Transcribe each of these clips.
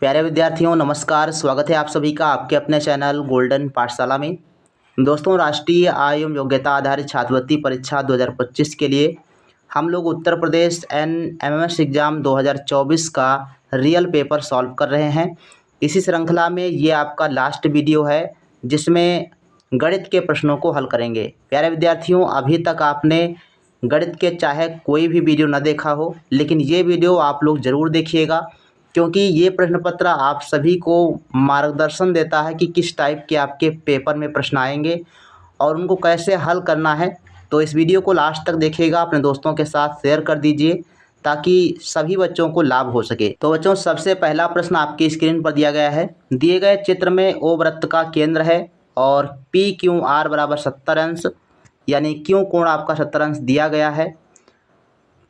प्यारे विद्यार्थियों नमस्कार। स्वागत है आप सभी का आपके अपने चैनल गोल्डन पाठशाला में। दोस्तों, राष्ट्रीय आय एवं योग्यता आधारित छात्रवृत्ति परीक्षा 2025 के लिए हम लोग उत्तर प्रदेश NMMS एग्ज़ाम 2024 का रियल पेपर सॉल्व कर रहे हैं। इसी श्रृंखला में ये आपका लास्ट वीडियो है जिसमें गणित के प्रश्नों को हल करेंगे। प्यारे विद्यार्थियों, अभी तक आपने गणित के चाहे कोई भी वीडियो न देखा हो, लेकिन ये वीडियो आप लोग ज़रूर देखिएगा, क्योंकि ये प्रश्न पत्र आप सभी को मार्गदर्शन देता है कि किस टाइप के आपके पेपर में प्रश्न आएंगे और उनको कैसे हल करना है। तो इस वीडियो को लास्ट तक देखिएगा, अपने दोस्तों के साथ शेयर कर दीजिए ताकि सभी बच्चों को लाभ हो सके। तो बच्चों, सबसे पहला प्रश्न आपकी स्क्रीन पर दिया गया है। दिए गए चित्र में ओ वृत्त का केंद्र है और PQR बराबर 70 अंश, यानी क्यू कोण आपका 70 अंश दिया गया है,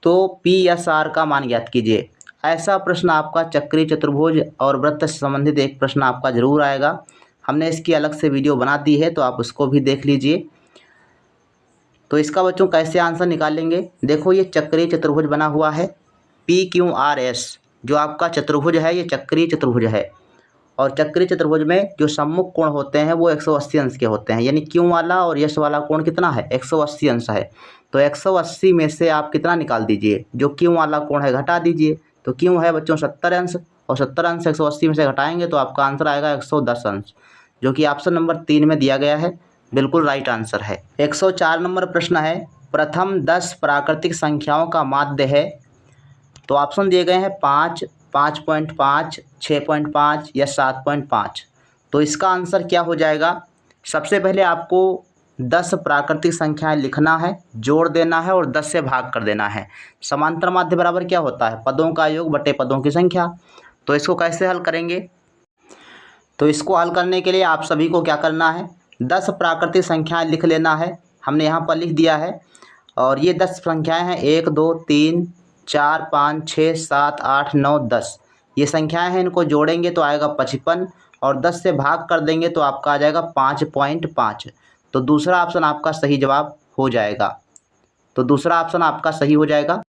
तो PSR का मान ज्ञात कीजिए। ऐसा प्रश्न आपका चक्रीय चतुर्भुज और वृत्त से संबंधित एक प्रश्न आपका जरूर आएगा। हमने इसकी अलग से वीडियो बना दी है, तो आप उसको भी देख लीजिए। तो इसका बच्चों कैसे आंसर निकालेंगे, देखो ये चक्रीय चतुर्भुज बना हुआ है। PQRS जो आपका चतुर्भुज है ये चक्रीय चतुर्भुज है, और चक्रीय चतुर्भुज में जो सम्मुख कोण होते हैं वो 180 अंश के होते हैं, यानी क्यू वाला और यश वाला कोण कितना है, 180 अंश है। तो 180 में से आप कितना निकाल दीजिए, जो क्यू वाला कोण है घटा दीजिए। तो क्यों है बच्चों 70 अंश, और 70 अंश 180 में से घटाएंगे तो आपका आंसर आएगा 110 अंश, जो कि ऑप्शन नंबर 3 में दिया गया है। बिल्कुल राइट आंसर है। 104 नंबर प्रश्न है, प्रथम 10 प्राकृतिक संख्याओं का माध्य है। तो ऑप्शन दिए गए हैं 5, 5.5, 6.5 या 7.5। तो इसका आंसर क्या हो जाएगा, सबसे पहले आपको 10 प्राकृतिक संख्याएं लिखना है, जोड़ देना है और 10 से भाग कर देना है। समांतर माध्य बराबर क्या होता है, पदों का योग बटे पदों की संख्या। तो इसको कैसे हल करेंगे, तो इसको हल करने के लिए आप सभी को क्या करना है, 10 प्राकृतिक संख्याएं लिख लेना है। हमने यहाँ पर लिख दिया है, और ये 10 संख्याएं हैं, 1 2 3 4 5 6 7 8 9 10। ये संख्याएं हैं, इनको जोड़ेंगे तो आएगा 55, और 10 से भाग कर देंगे तो आपका आ जाएगा 5.5। तो दूसरा ऑप्शन आपका सही जवाब हो जाएगा। तो दूसरा ऑप्शन आपका सही हो जाएगा।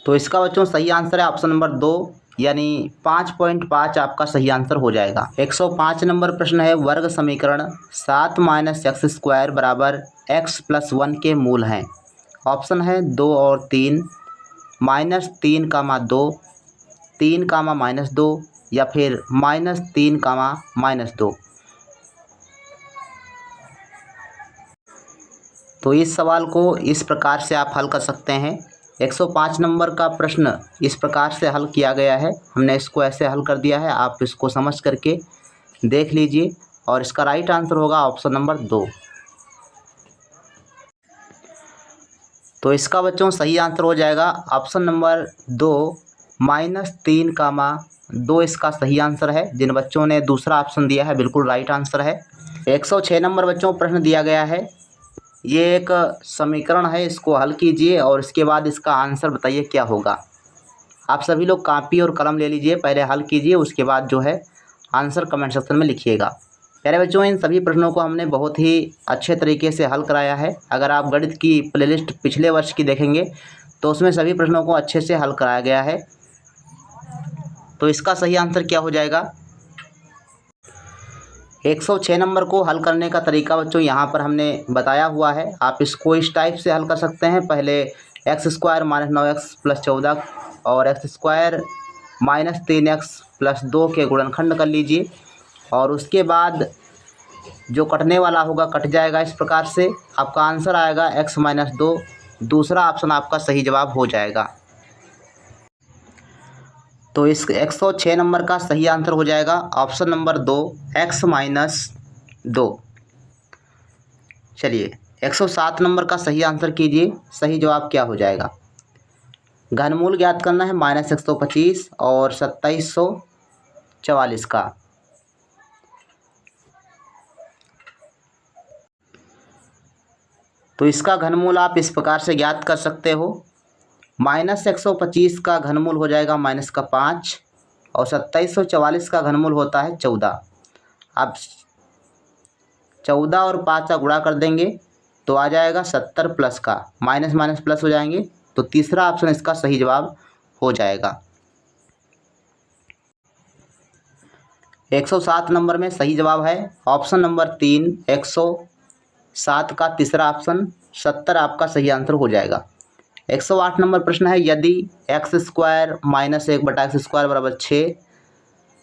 तो इसका बच्चों सही आंसर है ऑप्शन नंबर 2, यानी 5.5 आपका सही आंसर हो जाएगा। 105 नंबर प्रश्न है, वर्ग समीकरण 7 - x² बराबर x + 1 के मूल हैं। ऑप्शन है 2 और 3, -3, 2, 3, -2 या फिर -3, -2। तो इस सवाल को इस प्रकार से आप हल कर सकते हैं। 105 नंबर का प्रश्न इस प्रकार से हल किया गया है, हमने इसको ऐसे हल कर दिया है, आप इसको समझ करके देख लीजिए। और इसका राइट आंसर होगा ऑप्शन नंबर 2। तो इसका बच्चों सही आंसर हो जाएगा ऑप्शन नंबर 2, -3, 2 इसका सही आंसर है। जिन बच्चों ने दूसरा ऑप्शन दिया है बिल्कुल राइट आंसर है। 106 नंबर बच्चों प्रश्न दिया गया है, ये एक समीकरण है, इसको हल कीजिए और इसके बाद इसका आंसर बताइए क्या होगा। आप सभी लोग कापी और कलम ले लीजिए, पहले हल कीजिए, उसके बाद जो है आंसर कमेंट सेक्शन में लिखिएगा। प्यारे बच्चों, इन सभी प्रश्नों को हमने बहुत ही अच्छे तरीके से हल कराया है। अगर आप गणित की प्लेलिस्ट पिछले वर्ष की देखेंगे तो उसमें सभी प्रश्नों को अच्छे से हल कराया गया है। तो इसका सही आंसर क्या हो जाएगा, 106 नंबर को हल करने का तरीका बच्चों यहाँ पर हमने बताया हुआ है। आप इसको इस टाइप से हल कर सकते हैं, पहले x² - 9x + 14 और x² - 3x + 2 के गुणनखंड कर लीजिए, और उसके बाद जो कटने वाला होगा कट जाएगा। इस प्रकार से आपका आंसर आएगा x - 2। दूसरा ऑप्शन आपका सही जवाब हो जाएगा। तो इस 106 नंबर का सही आंसर हो जाएगा ऑप्शन नंबर 2, x - 2। चलिए 107 नंबर का सही आंसर कीजिए, सही जवाब क्या हो जाएगा। घनमूल ज्ञात करना है -125 और 2744 का। तो इसका घनमूल आप इस प्रकार से ज्ञात कर सकते हो, -125 का घनमूल हो जाएगा -5, और 2744 का घनमूल होता है 14। आप 14 और 5 का गुणा कर देंगे तो आ जाएगा 70 प्लस का, माइनस माइनस प्लस हो जाएंगे, तो तीसरा ऑप्शन इसका सही जवाब हो जाएगा। 107 नंबर में सही जवाब है ऑप्शन नंबर 3 107 का तीसरा ऑप्शन 70 आपका सही आंसर हो जाएगा। 108 नंबर प्रश्न है यदि एक्स स्क्वायर माइनस 1/x² बराबर 6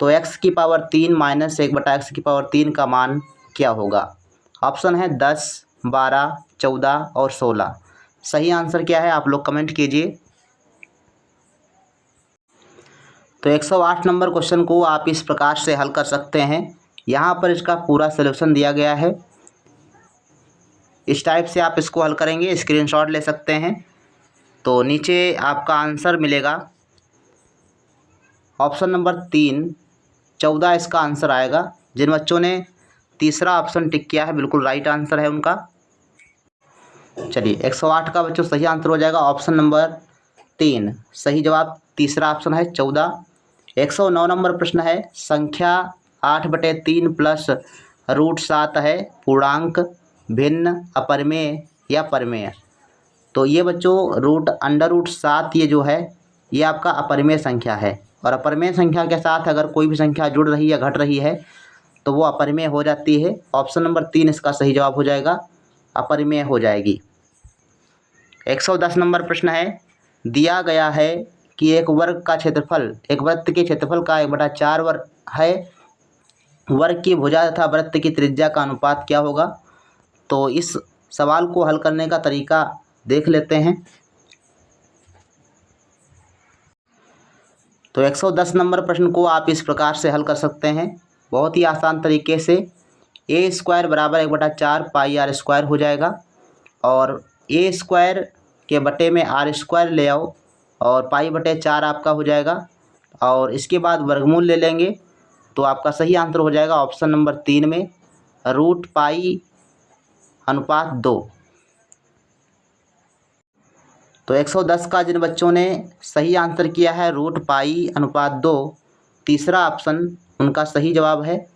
तो x की पावर 3 माइनस 1/x की पावर 3 का मान क्या होगा। ऑप्शन है 10, 12, 14 और 16। सही आंसर क्या है आप लोग कमेंट कीजिए। तो 108 नंबर क्वेश्चन को आप इस प्रकार से हल कर सकते हैं। यहाँ पर इसका पूरा सलूशन दिया गया है, इस टाइप से आप इसको हल करेंगे, स्क्रीनशॉट ले सकते हैं। तो नीचे आपका आंसर मिलेगा ऑप्शन नंबर 3 14 इसका आंसर आएगा। जिन बच्चों ने तीसरा ऑप्शन टिक किया है बिल्कुल राइट आंसर है उनका। चलिए 108 का बच्चों सही आंसर हो जाएगा ऑप्शन नंबर 3। सही जवाब तीसरा ऑप्शन है 14। 109 नंबर प्रश्न है संख्या 8/3 प्लस √7 है पूर्णांक, भिन्न, अपरिमेय या परिमेय। तो ये बच्चों √7 ये जो है ये आपका अपरिमेय संख्या है, और अपरिमेय संख्या के साथ अगर कोई भी संख्या जुड़ रही है या घट रही है तो वो अपरिमेय हो जाती है। ऑप्शन नंबर 3 इसका सही जवाब हो जाएगा, अपरिमेय हो जाएगी। 110 नंबर प्रश्न है दिया गया है कि एक वर्ग का क्षेत्रफल एक वृत्त के क्षेत्रफल का 1/4 वर्ग है, वर्ग की भुजा तथा वृत्त की त्रिज्या का अनुपात क्या होगा। तो इस सवाल को हल करने का तरीका देख लेते हैं। तो 110 नंबर प्रश्न को आप इस प्रकार से हल कर सकते हैं बहुत ही आसान तरीके से। a² बराबर 1/4 πr² हो जाएगा, और a² के बटे में r² ले आओ और π/4 आपका हो जाएगा, और इसके बाद वर्गमूल ले लेंगे तो आपका सही आंसर हो जाएगा ऑप्शन नंबर 3 में √π/2। तो 110 का जिन बच्चों ने सही आंसर किया है √π/2 तीसरा ऑप्शन उनका सही जवाब है।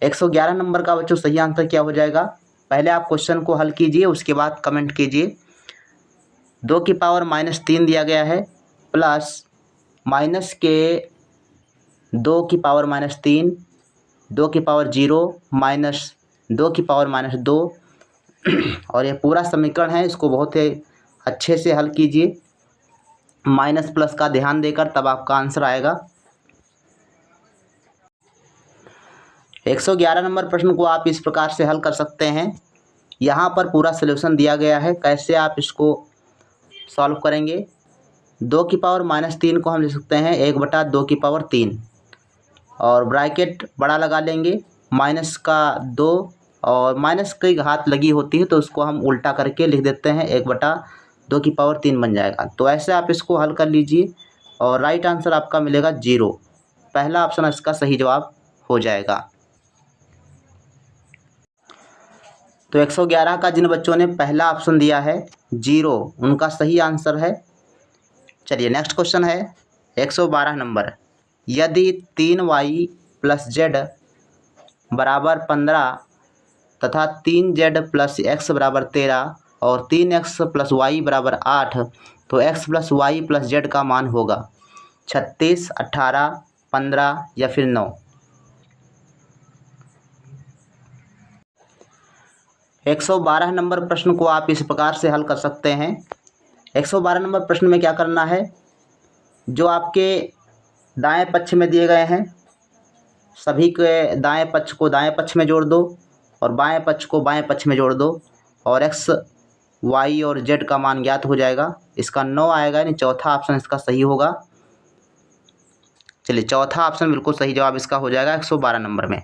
111 नंबर का बच्चों सही आंसर क्या हो जाएगा, पहले आप क्वेश्चन को हल कीजिए उसके बाद कमेंट कीजिए। 2 की पावर -3 दिया गया है, प्लस माइनस के 2 की पावर -3, 2 की पावर 0 माइनस 2 की पावर -2, और ये पूरा समीकरण है, इसको बहुत ही अच्छे से हल कीजिए माइनस प्लस का ध्यान देकर, तब आपका आंसर आएगा। 111 नंबर प्रश्न को आप इस प्रकार से हल कर सकते हैं। यहाँ पर पूरा सलूशन दिया गया है, कैसे आप इसको सॉल्व करेंगे। 2 की पावर -3 को हम लिख सकते हैं 1/2 की पावर 3, और ब्रैकेट बड़ा लगा लेंगे, माइनस का 2 और माइनस की घात लगी होती है तो उसको हम उल्टा करके लिख देते हैं 1/2 की पावर 3 बन जाएगा। तो ऐसे आप इसको हल कर लीजिए और राइट आंसर आपका मिलेगा 0। पहला ऑप्शन इसका सही जवाब हो जाएगा। तो 111 का जिन बच्चों ने पहला ऑप्शन दिया है 0 उनका सही आंसर है। चलिए नेक्स्ट क्वेश्चन है 112 नंबर, यदि 3y + z बराबर 15 तथा 3z + x बराबर 13 और 3x + y बराबर 8 तो x + y + z का मान होगा 36, 18, 15 या फिर 9। 112 नंबर प्रश्न को आप इस प्रकार से हल कर सकते हैं। 112 नंबर प्रश्न में क्या करना है, जो आपके दाएं पक्ष में दिए गए हैं सभी के दाएं पक्ष को दाएं पक्ष में जोड़ दो और बाएं पक्ष को बाएं पक्ष में जोड़ दो, और x, y और z का मान ज्ञात हो जाएगा। इसका 9 आएगा, यानी चौथा ऑप्शन इसका सही होगा। चलिए चौथा ऑप्शन बिल्कुल सही जवाब इसका हो जाएगा 112 नंबर में।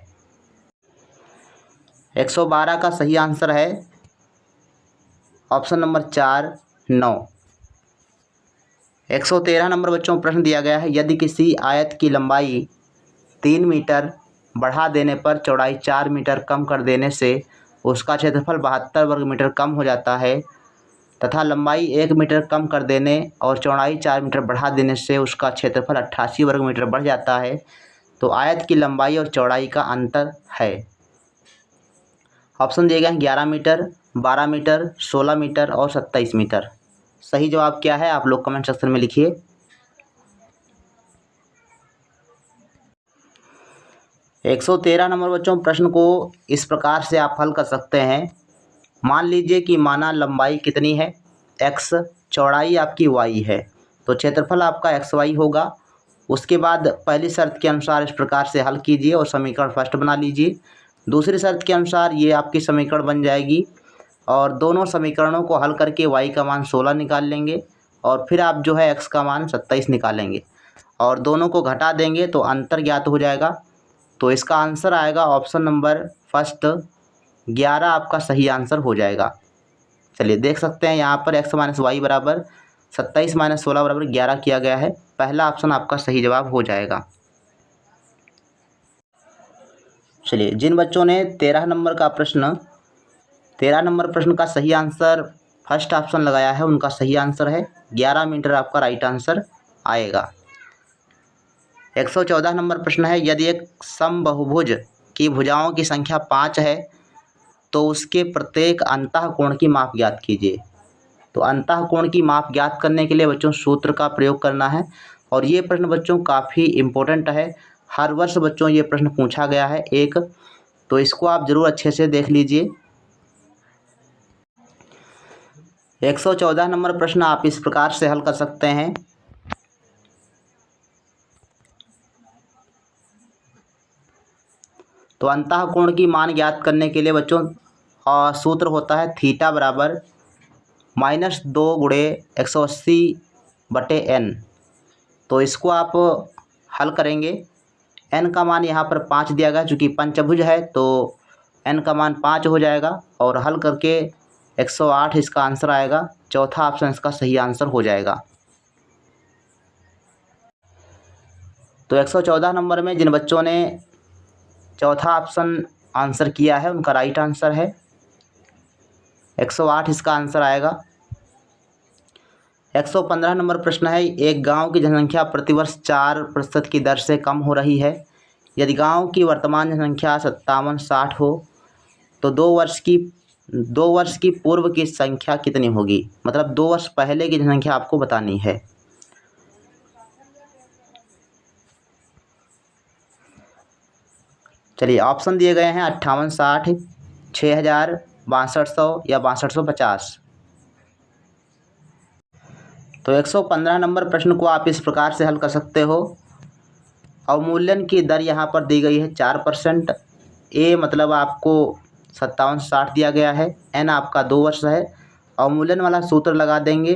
112 का सही आंसर है ऑप्शन नंबर 4, 9। 113 नंबर बच्चों प्रश्न दिया गया है, यदि किसी आयत की लंबाई 3 मीटर बढ़ा देने पर चौड़ाई 4 मीटर कम कर देने से उसका क्षेत्रफल 72 वर्ग मीटर कम हो जाता है, तथा लंबाई 1 मीटर कम कर देने और चौड़ाई 4 मीटर बढ़ा देने से उसका क्षेत्रफल 88 वर्ग मीटर बढ़ जाता है, तो आयत की लंबाई और चौड़ाई का अंतर है। ऑप्शन दिए गए हैं 11 मीटर, 12 मीटर, 16 मीटर और 27 मीटर। सही जवाब क्या है आप लोग कमेंट सेक्शन में लिखिए। 113 नंबर बच्चों प्रश्न को इस प्रकार से आप हल कर सकते हैं। मान लीजिए कि माना लंबाई कितनी है x, चौड़ाई आपकी y है, तो क्षेत्रफल आपका xy होगा। उसके बाद पहली शर्त के अनुसार इस प्रकार से हल कीजिए और समीकरण फर्स्ट बना लीजिए। दूसरी शर्त के अनुसार ये आपकी समीकरण बन जाएगी और दोनों समीकरणों को हल करके y का मान 16 निकाल लेंगे और फिर आप जो है x का मान 27 निकालेंगे और दोनों को घटा देंगे तो अंतर ज्ञात हो जाएगा। तो इसका आंसर आएगा ऑप्शन नंबर फर्स्ट 11 आपका सही आंसर हो जाएगा। चलिए देख सकते हैं यहाँ पर x माइनस वाई बराबर 27 माइनस 16 बराबर 11 किया गया है। पहला ऑप्शन आपका सही जवाब हो जाएगा। चलिए जिन बच्चों ने 13 नंबर का सही आंसर फर्स्ट ऑप्शन लगाया है उनका सही आंसर है 11 मीटर आपका राइट आंसर आएगा। 114 नंबर प्रश्न है, यदि एक समबाहुभुज की भुजाओं की संख्या 5 है तो उसके प्रत्येक अंतःकोण की माप ज्ञात कीजिए। तो अंतःकोण की माप ज्ञात करने के लिए बच्चों सूत्र का प्रयोग करना है और ये प्रश्न बच्चों काफ़ी इम्पोर्टेंट है। हर वर्ष बच्चों ये प्रश्न पूछा गया है एक, तो इसको आप ज़रूर अच्छे से देख लीजिए। 114 नंबर प्रश्न आप इस प्रकार से हल कर सकते हैं। तो अंतःकोण की मान ज्ञात करने के लिए बच्चों सूत्र होता है थीटा बराबर -2 गुणे 180/n। तो इसको आप हल करेंगे। n का मान यहाँ पर 5 दिया गया, चूँकि पंचभुज है तो n का मान 5 हो जाएगा और हल करके 108 इसका आंसर आएगा। चौथा ऑप्शन इसका सही आंसर हो जाएगा। तो 114 नंबर में जिन बच्चों ने चौथा ऑप्शन आंसर किया है उनका राइट आंसर है 108 इसका आंसर आएगा। 115 नंबर प्रश्न है, एक गांव की जनसंख्या प्रतिवर्ष 4% की दर से कम हो रही है। यदि गांव की वर्तमान जनसंख्या 57-60 हो तो 2 वर्ष की पूर्व की संख्या कितनी होगी। मतलब 2 वर्ष पहले की जनसंख्या आपको बतानी है। चलिए ऑप्शन दिए गए हैं 58-60, 6000, 6200 या 6250। तो 115 नंबर प्रश्न को आप इस प्रकार से हल कर सकते हो। अवमूल्यन की दर यहाँ पर दी गई है 4%। ए मतलब आपको 57-60 दिया गया है। एन आपका 2 वर्ष है। अवमूल्यन वाला सूत्र लगा देंगे।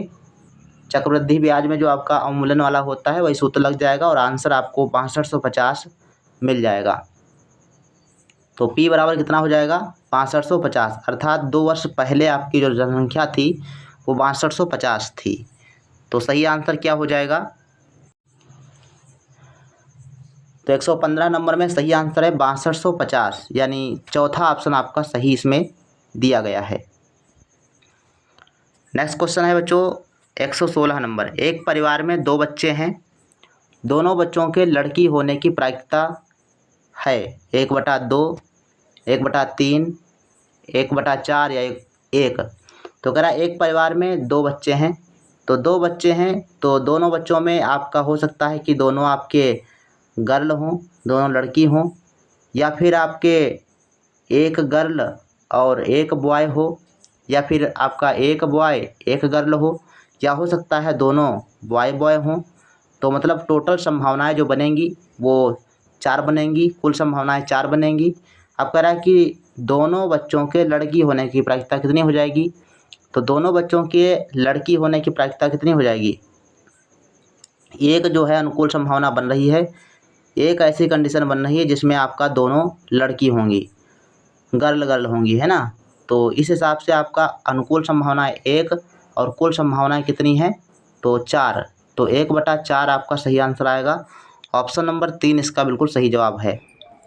चक्रवृद्धि ब्याज में जो आपका अवमूल्यन वाला होता है वही सूत्र लग जाएगा और आंसर आपको 6250 मिल जाएगा। तो P बराबर कितना हो जाएगा 6250, अर्थात 2 वर्ष पहले आपकी जो जनसंख्या थी वो 6250 थी। तो सही आंसर क्या हो जाएगा। तो 115 नंबर में सही आंसर है 6250, यानी चौथा ऑप्शन आपका सही इसमें दिया गया है। नेक्स्ट क्वेश्चन है बच्चों 116 नंबर, एक परिवार में 2 बच्चे हैं। दोनों बच्चों के लड़की होने की प्रायिकता है 1/2, 1/3, 1/4 या 1। तो कह रहा है एक परिवार में 2 बच्चे हैं। तो 2 बच्चे हैं तो दोनों बच्चों में आपका हो सकता है कि दोनों आपके गर्ल हों, दोनों लड़की हों, या फिर आपके एक गर्ल और एक बॉय हो, या फिर आपका एक बॉय एक गर्ल हो, या हो सकता है दोनों बॉय हों। तो मतलब टोटल संभावनाएं जो बनेंगी वो 4 बनेंगी, कुल संभावनाएं 4 बनेंगी। अब कह रहा है कि दोनों बच्चों के लड़की होने की प्रायिकता कितनी हो जाएगी। तो दोनों बच्चों के लड़की होने की प्रायिकता कितनी हो जाएगी। एक जो है अनुकूल संभावना बन रही है, एक ऐसी कंडीशन बन रही है जिसमें आपका दोनों लड़की होंगी, गर्ल होंगी, है ना। तो इस हिसाब से आपका अनुकूल संभावनाएं 1 और कुल संभावनाएं कितनी हैं तो 4। तो 1/4 आपका सही आंसर आएगा। ऑप्शन नंबर 3 इसका बिल्कुल सही जवाब है।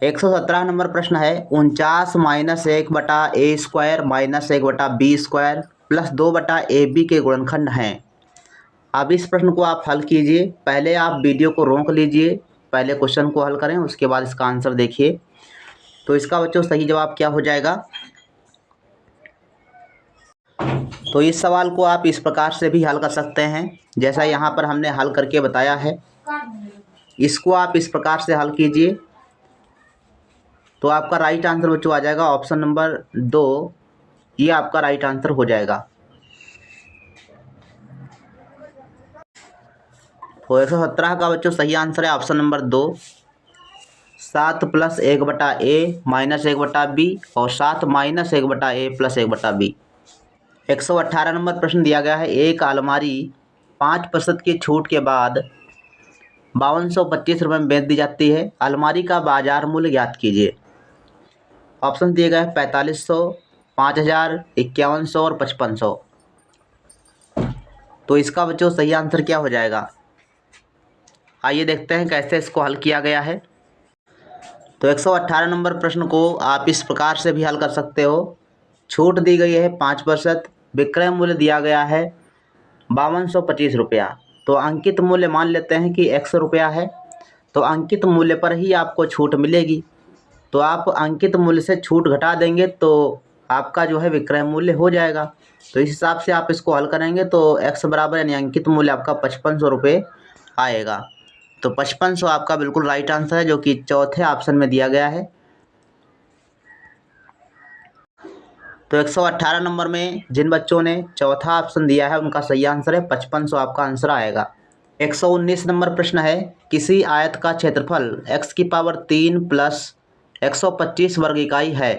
117 नंबर प्रश्न है 49 - 1/a² - 1/b² + 2/ab के गुणनखंड हैं। अब इस प्रश्न को आप हल कीजिए। पहले आप वीडियो को रोक लीजिए, पहले क्वेश्चन को हल करें, उसके बाद इसका आंसर देखिए। तो इसका बच्चों सही जवाब क्या हो जाएगा। तो इस सवाल को आप इस प्रकार से भी हल कर सकते हैं जैसा यहाँ पर हमने हल करके बताया है। इसको आप इस प्रकार से हल कीजिए तो आपका राइट आंसर बच्चों आ जाएगा ऑप्शन नंबर 2, ये आपका राइट आंसर हो जाएगा। तो 117 का बच्चों सही आंसर है ऑप्शन नंबर 2, 7 + 1/a - 1/b और 7 - 1/a + 1/b। 118 नंबर प्रश्न दिया गया है, एक अलमारी 5% की छूट के बाद 5225 रुपये में बेच दी जाती है। अलमारी का बाजार मूल्य ज्ञात कीजिए। ऑप्शन दिए गए हैं 4500, 5000, 5100 और 5500। तो इसका बच्चों सही आंसर क्या हो जाएगा? आइए देखते हैं कैसे इसको हल किया गया है। तो 118 नंबर प्रश्न को आप इस प्रकार से भी हल कर सकते हो। छूट दी गई है 5%, विक्रय मूल्य दिया गया है 5225 रुपया। तो अंकित मूल्य मान लेते हैं कि 100 रुपया है, तो अंकित मूल्य पर ही आपको छूट मिलेगी। तो आप अंकित मूल्य से छूट घटा देंगे तो आपका जो है विक्रय मूल्य हो जाएगा। तो इस हिसाब से आप इसको हल करेंगे तो x बराबर यानी अंकित मूल्य आपका 5500 रुपये आएगा। तो 5500 आपका बिल्कुल राइट आंसर है, जो कि चौथे ऑप्शन में दिया गया है। तो 118 नंबर में जिन बच्चों ने चौथा ऑप्शन दिया है उनका सही आंसर है 5500 आपका आंसर आएगा। 119 नंबर प्रश्न है, किसी आयत का क्षेत्रफल x³ + 125 वर्ग इकाई है।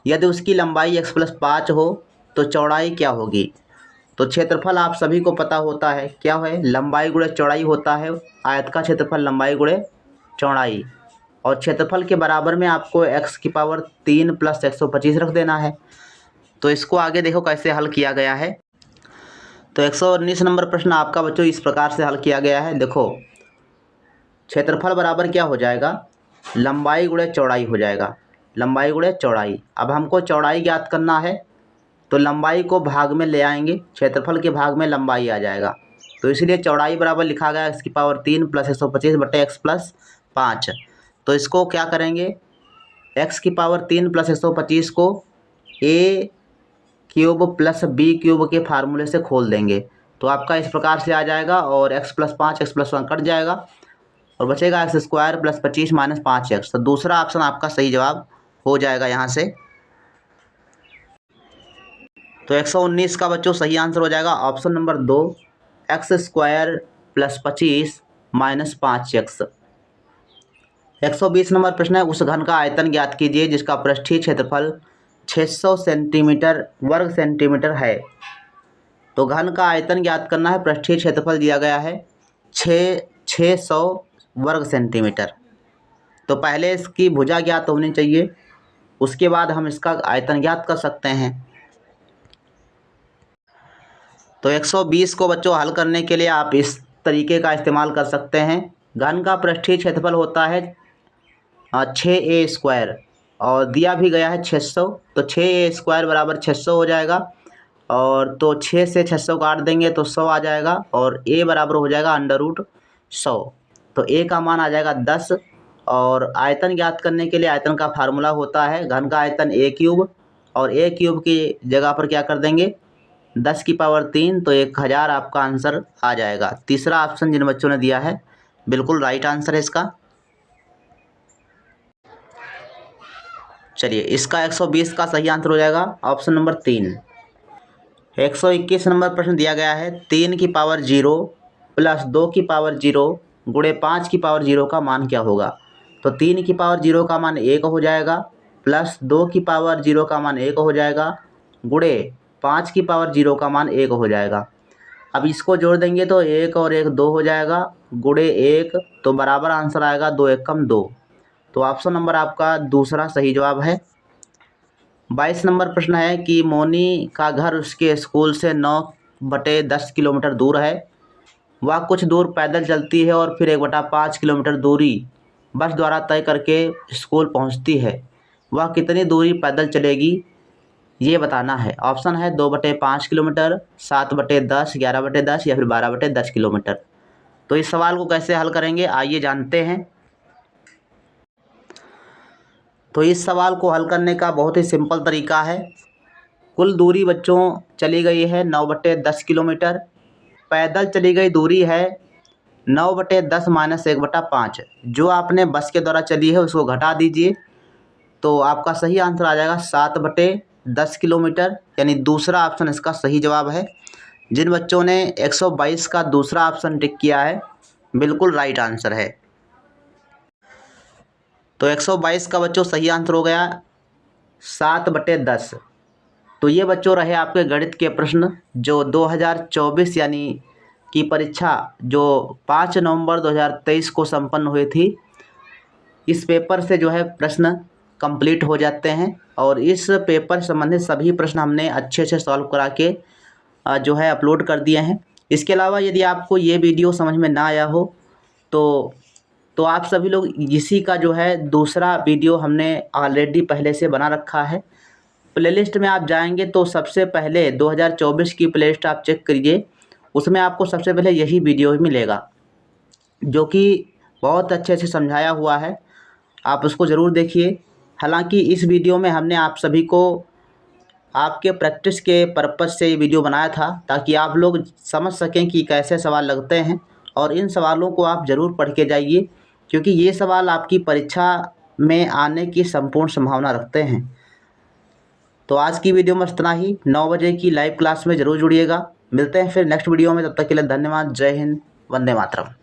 यदि उसकी लंबाई x + 5 हो तो चौड़ाई क्या होगी? तो क्षेत्रफल आप सभी को पता होता है क्या है, लंबाई गुणे चौड़ाई होता है। आयत का क्षेत्रफल लंबाई गुणे चौड़ाई, और क्षेत्रफल के बराबर में आपको x³ + 125 रख देना है। तो इसको आगे देखो कैसे हल किया गया है। तो 119 नंबर प्रश्न आपका बच्चों इस प्रकार से हल किया गया है। देखो क्षेत्रफल बराबर क्या हो जाएगा, लंबाई गुणे चौड़ाई हो जाएगा, लंबाई गुणे चौड़ाई। अब हमको चौड़ाई ज्ञात करना है तो लंबाई को भाग में ले आएंगे, क्षेत्रफल के भाग में लंबाई आ जाएगा। तो इसलिए चौड़ाई बराबर लिखा गया x³ + 125 बटे x + 5। तो इसको क्या करेंगे, x³ + 125 को a³ + b³ के फार्मूले से खोल देंगे। तो आपका इस प्रकार से आ जाएगा और x + 5 x + 1 कट जाएगा और बचेगा x² + 25 - 5x। तो दूसरा ऑप्शन आपका सही जवाब हो जाएगा यहाँ से। तो 119 का बच्चों सही आंसर हो जाएगा option number 2, x² + 25 - 5x। 120 number प्रश्न है, उस घन का आयतन ज्ञात कीजिए जिसका पृष्ठीय क्षेत्रफल 600 वर्ग सेंटीमीटर है। तो घन का आयतन ज्ञात करना है, पृष्ठीय क्षेत्रफल दिया गया है 600 वर्ग सेंटीमीटर। तो पहले इसकी भुजा ज्ञात होनी चाहिए, उसके बाद हम इसका आयतन ज्ञात कर सकते हैं। तो 120 को बच्चों हल करने के लिए आप इस तरीके का इस्तेमाल कर सकते हैं। घन का पृष्ठीय क्षेत्रफल होता है 6a² और दिया भी गया है 600, तो 6a² बराबर 600 हो जाएगा। और तो 6 से 600 काट देंगे तो 100 आ जाएगा और a बराबर हो जाएगा √100। तो a का मान आ जाएगा 10। और आयतन ज्ञात करने के लिए आयतन का फार्मूला होता है घन का आयतन a³ और a³ की जगह पर क्या कर देंगे 10⁻3, तो 1000 आपका आंसर आ जाएगा। तीसरा ऑप्शन जिन बच्चों ने दिया है बिल्कुल राइट आंसर है इसका। चलिए इसका 120 का सही आंसर हो जाएगा ऑप्शन नंबर 3। 121 नंबर प्रश्न दिया गया है, 3⁻0 + 2⁻0 गुणे 5⁻0 का मान क्या होगा? तो 3⁻0 का मान 1 हो जाएगा, प्लस 2⁻0 का मान 1 हो जाएगा, गुणे 5⁻0 का मान 1 हो जाएगा। अब इसको जोड़ देंगे तो 1 और 1 2 हो जाएगा, गुणे 1 तो बराबर आंसर आएगा 2 एकम 2। तो ऑप्शन नंबर आपका दूसरा सही जवाब है। 22 नंबर प्रश्न है कि मोनी का घर उसके स्कूल से 9/10 किलोमीटर दूर है। वह कुछ दूर पैदल चलती है और फिर 1/5 किलोमीटर दूरी बस द्वारा तय करके स्कूल पहुंचती है। वह कितनी दूरी पैदल चलेगी ये बताना है। ऑप्शन है 2/5 किलोमीटर, 7/10, 11/10 या फिर 12/10 किलोमीटर। तो इस सवाल को कैसे हल करेंगे आइए जानते हैं। तो इस सवाल को हल करने का बहुत ही सिंपल तरीका है। कुल दूरी बच्चों चली गई है 9/10 किलोमीटर, पैदल चली गई दूरी है 9/10 - 1/5। जो आपने बस के द्वारा चली है उसको घटा दीजिए तो आपका सही आंसर आ जाएगा 7/10 किलोमीटर, यानी दूसरा ऑप्शन इसका सही जवाब है। जिन बच्चों ने 122 का दूसरा ऑप्शन टिक किया है, बिल्कुल राइट आंसर है। तो 122 का बच्चों सही आंसर हो गया 7/10। तो ये बच्चों रहे आपके गणित के प्रश्न जो 2024 यानी की परीक्षा जो 5 नवंबर 2023 को संपन्न हुई थी। इस पेपर से जो है प्रश्न कंप्लीट हो जाते हैं और इस पेपर से संबंधित सभी प्रश्न हमने अच्छे से सॉल्व करा के जो है अपलोड कर दिए हैं। इसके अलावा यदि आपको ये वीडियो समझ में ना आया हो तो आप सभी लोग इसी का जो है दूसरा वीडियो हमने ऑलरेडी पहले से बना रखा है। प्लेलिस्ट में आप जाएंगे तो सबसे पहले 2024 की प्लेलिस्ट आप चेक करिए, उसमें आपको सबसे पहले यही वीडियो ही मिलेगा जो कि बहुत अच्छे से समझाया हुआ है। आप उसको ज़रूर देखिए। हालांकि इस वीडियो में हमने आप सभी को आपके प्रैक्टिस के पर्पज़ से ये वीडियो बनाया था ताकि आप लोग समझ सकें कि कैसे सवाल लगते हैं, और इन सवालों को आप ज़रूर पढ़ के जाइए क्योंकि ये सवाल आपकी परीक्षा में आने की संपूर्ण संभावना रखते हैं। तो आज की वीडियो में इतना ही। 9 बजे की लाइव क्लास में ज़रूर जुड़िएगा। मिलते हैं फिर नेक्स्ट वीडियो में, तब तक के लिए धन्यवाद। जय हिंद, वंदे मातरम।